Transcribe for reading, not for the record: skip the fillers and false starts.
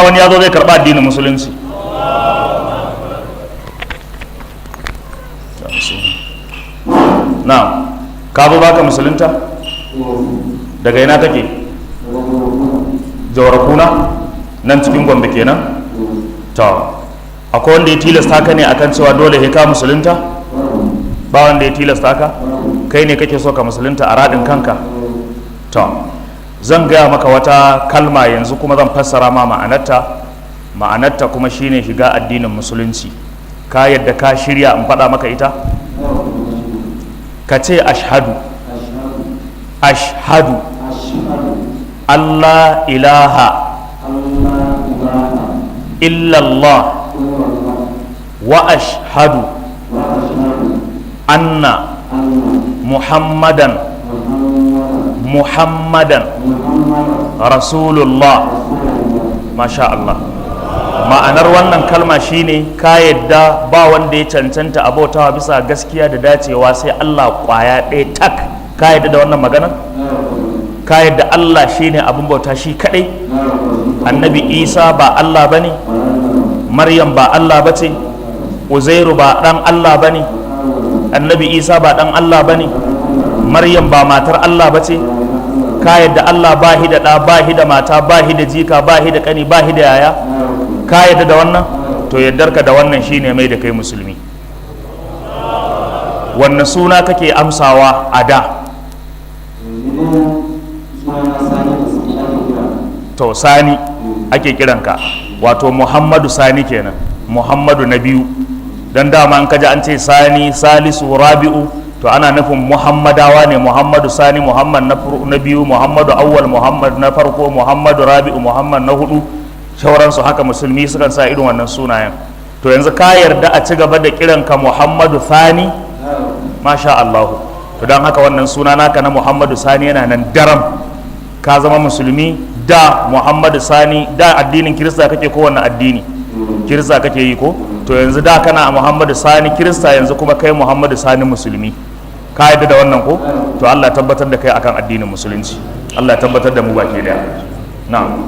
wani ya zo zai karɓa addinin musulunci. Na ka zo baka musulunta daga ina kake? Jawar kuna nan cikin Gombe kenan. To akwai wanda ya tilasta ka ne akan cewa dole sai ka musulunta? Ba wanda ya tilasta ka, kai ne kake so ka musulunta a radin kanka. To zan gaya maka wata kalma yanzu kuma zan fassara ma ma'anarta kuma shine shiga addinin musulunci. Ka yadda ka shirya in faɗa maka ita? Ka ce ashhadu Allah ilaha illallah wa ashhadu anna muhammadan rasulullah. Masha Allah. Ma'anar wannan kalma shine ka yadda ba wanda ya cancanta abautawa bisa gaskiya da dacewa sai Allah kwaya ɗaya tak. Ka yadda da wannan magana? Ka yadda Allah shine abin bauta shi kadai? Annabi Isa ba Allah bane, Maryam ba Allah bace, Uzairu ba dan Allah bane, Annabi Isa ba dan Allah bane, Maryam ba matar Allah bace. Ka yadda Allah ba shi da ɗa, ba shi da mata, ba shi da jika, ba shi da ƙani, ba shi da yaya? Ka yadda da wannan? To yaddarka da wannan shine mai da kai musulmi. Wannan suna kake amsawa a da? To Sani ake kiranka, wato Muhammadu Sani kenan, Muhammadu na biyu. Dan dama an kaji an ce Sani, Salisu, Rabi'u, to ana nufin Muhammadawa ne. Muhammadu Sani, Muhammad na biyu, Muhammadu Awwal, Muhammad na farko, Muhammadu Rabi'u, Muhammad na hudu, shauransu haka musulmi sukan sa irin wannan sunayen. To yanzu ka yarda a ci gaba da kiranka Muhammadu Sani? Masha Allah. To don haka wannan suna naka na Muhammadu Sani yana nan daram. Ka zama musulmi da Muhammadu Sani. Da addinin Kirista kake ko wannan addini? Kirista kake yi ko? To yanzu da kana a Muhammadu Sani Kirista, yanzu kuma kai Muhammadu Sani musulmi. Ka yarda da wannan ko? To Allah tabbatar da kai akan addinin musulunci. Allah tabbatar da mu baki daya. Na'am.